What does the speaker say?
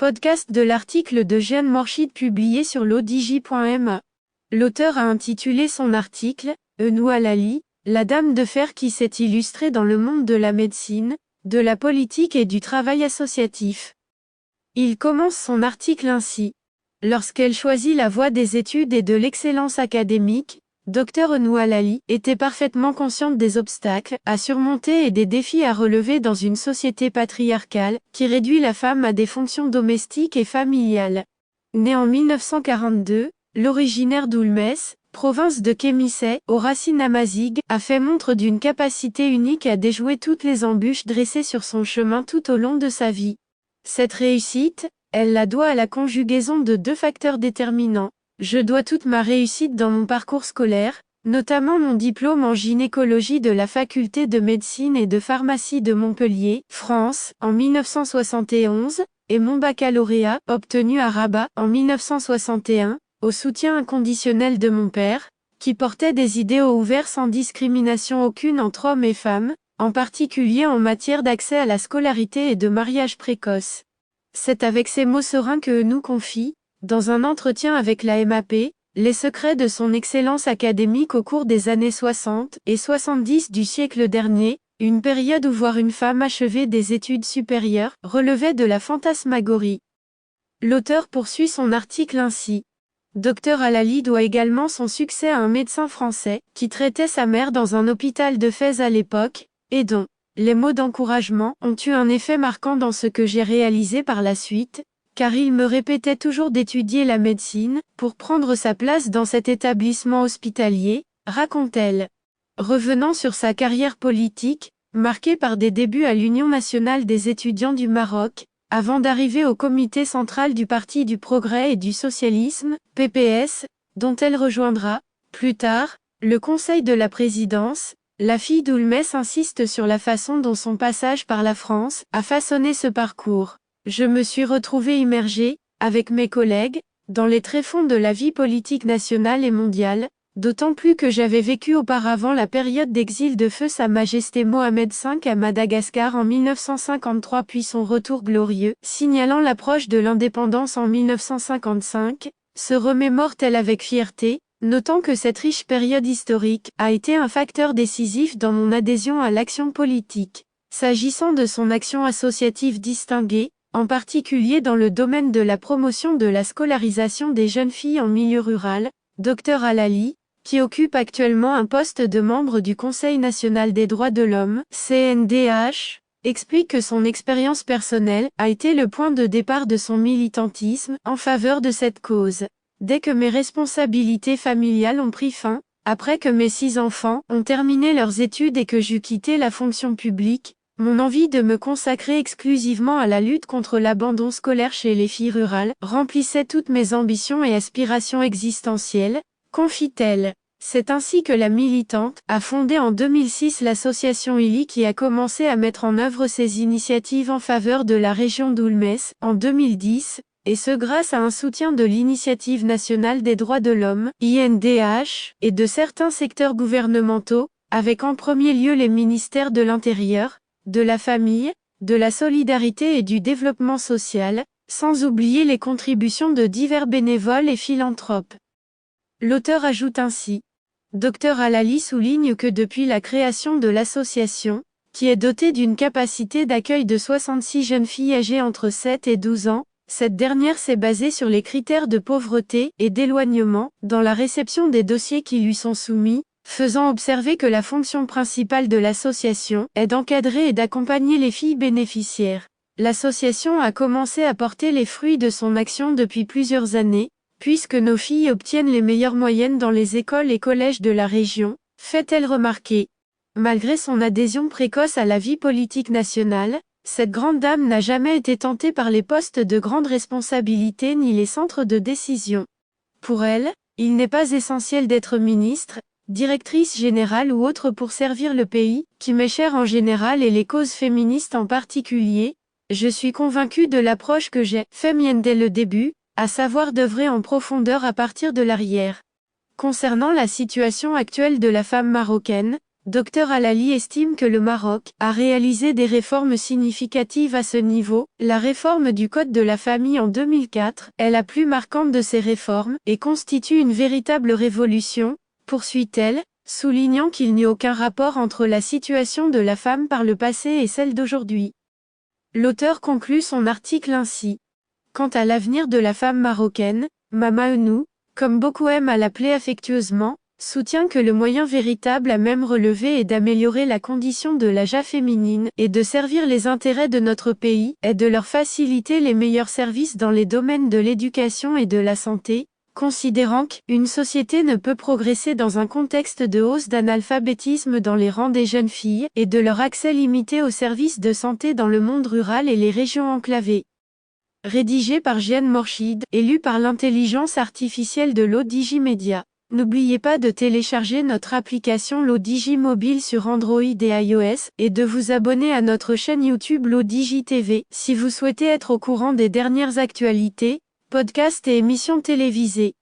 Podcast de l'article de Jeanne Morchid publié sur l'odj.ma. L'auteur a intitulé son article « Noualali, la dame de fer qui s'est illustrée dans le monde de la médecine, de la politique et du travail associatif ». Il commence son article ainsi. Lorsqu'elle choisit la voie des études et de l'excellence académique, Dr Noualali était parfaitement consciente des obstacles à surmonter et des défis à relever dans une société patriarcale, qui réduit la femme à des fonctions domestiques et familiales. Née en 1942, l'originaire d'Oulmès, province de Kémissé, aux racines amazighes, a fait montre d'une capacité unique à déjouer toutes les embûches dressées sur son chemin tout au long de sa vie. Cette réussite, elle la doit à la conjugaison de deux facteurs déterminants. Je dois toute ma réussite dans mon parcours scolaire, notamment mon diplôme en gynécologie de la faculté de médecine et de pharmacie de Montpellier, France, en 1971, et mon baccalauréat, obtenu à Rabat, en 1961, au soutien inconditionnel de mon père, qui portait des idéaux ouverts sans discrimination aucune entre hommes et femmes, en particulier en matière d'accès à la scolarité et de mariage précoce. C'est avec ces mots sereins que nous confie, dans un entretien avec la MAP, les secrets de son excellence académique au cours des années 60 et 70 du siècle dernier, une période où voir une femme achever des études supérieures relevait de la fantasmagorie. L'auteur poursuit son article ainsi. Dr Alali doit également son succès à un médecin français, qui traitait sa mère dans un hôpital de Fès à l'époque, et dont les mots d'encouragement ont eu un effet marquant dans ce que j'ai réalisé par la suite, car il me répétait toujours d'étudier la médecine, pour prendre sa place dans cet établissement hospitalier, raconte-t-elle. Revenant sur sa carrière politique, marquée par des débuts à l'Union nationale des étudiants du Maroc, avant d'arriver au comité central du Parti du Progrès et du Socialisme, PPS, dont elle rejoindra, plus tard, le Conseil de la Présidence, la fille d'Oulmès insiste sur la façon dont son passage par la France a façonné ce parcours. Je me suis retrouvée immergée, avec mes collègues, dans les tréfonds de la vie politique nationale et mondiale, d'autant plus que j'avais vécu auparavant la période d'exil de feu Sa Majesté Mohamed V à Madagascar en 1953 puis son retour glorieux, signalant l'approche de l'indépendance en 1955, se remémore-t-elle avec fierté, notant que cette riche période historique a été un facteur décisif dans mon adhésion à l'action politique. S'agissant de son action associative distinguée, en particulier dans le domaine de la promotion de la scolarisation des jeunes filles en milieu rural, Dr Alali, qui occupe actuellement un poste de membre du Conseil national des droits de l'homme, CNDH, explique que son expérience personnelle a été le point de départ de son militantisme en faveur de cette cause. Dès que mes responsabilités familiales ont pris fin, après que mes 6 enfants ont terminé leurs études et que j'eus quitté la fonction publique, mon envie de me consacrer exclusivement à la lutte contre l'abandon scolaire chez les filles rurales remplissait toutes mes ambitions et aspirations existentielles, confie-t-elle. C'est ainsi que la militante a fondé en 2006 l'association ILI qui a commencé à mettre en œuvre ses initiatives en faveur de la région d'Oulmès en 2010, et ce grâce à un soutien de l'Initiative nationale des droits de l'homme, INDH, et de certains secteurs gouvernementaux, avec en premier lieu les ministères de l'Intérieur, de la famille, de la solidarité et du développement social, sans oublier les contributions de divers bénévoles et philanthropes. L'auteur ajoute ainsi. Dr Alali souligne que depuis la création de l'association, qui est dotée d'une capacité d'accueil de 66 jeunes filles âgées entre 7 et 12 ans, cette dernière s'est basée sur les critères de pauvreté et d'éloignement dans la réception des dossiers qui lui sont soumis, faisant observer que la fonction principale de l'association est d'encadrer et d'accompagner les filles bénéficiaires. L'association a commencé à porter les fruits de son action depuis plusieurs années, puisque nos filles obtiennent les meilleures moyennes dans les écoles et collèges de la région, fait-elle remarquer. Malgré son adhésion précoce à la vie politique nationale, cette grande dame n'a jamais été tentée par les postes de grande responsabilité ni les centres de décision. Pour elle, il n'est pas essentiel d'être ministre, directrice générale ou autre pour servir le pays, qui m'est cher en général et les causes féministes en particulier. Je suis convaincue de l'approche que j'ai fait mienne dès le début, à savoir d'œuvrer en profondeur à partir de l'arrière. Concernant la situation actuelle de la femme marocaine, Dr Halali estime que le Maroc a réalisé des réformes significatives à ce niveau. La réforme du Code de la famille en 2004 est la plus marquante de ces réformes et constitue une véritable révolution, poursuit-elle, soulignant qu'il n'y a aucun rapport entre la situation de la femme par le passé et celle d'aujourd'hui. L'auteur conclut son article ainsi. Quant à l'avenir de la femme marocaine, Mama Enou, comme beaucoup aiment à l'appeler affectueusement, soutient que le moyen véritable à même relever et d'améliorer la condition de la JA féminine et de servir les intérêts de notre pays est de leur faciliter les meilleurs services dans les domaines de l'éducation et de la santé, considérant qu'une société ne peut progresser dans un contexte de hausse d'analphabétisme dans les rangs des jeunes filles et de leur accès limité aux services de santé dans le monde rural et les régions enclavées. Rédigé par Jeanne Morchid et lu par l'intelligence artificielle de l'ODJ Media. N'oubliez pas de télécharger notre application l'ODJ Mobile sur Android et iOS, et de vous abonner à notre chaîne YouTube l'ODJ TV, si vous souhaitez être au courant des dernières actualités, podcasts et émissions télévisées.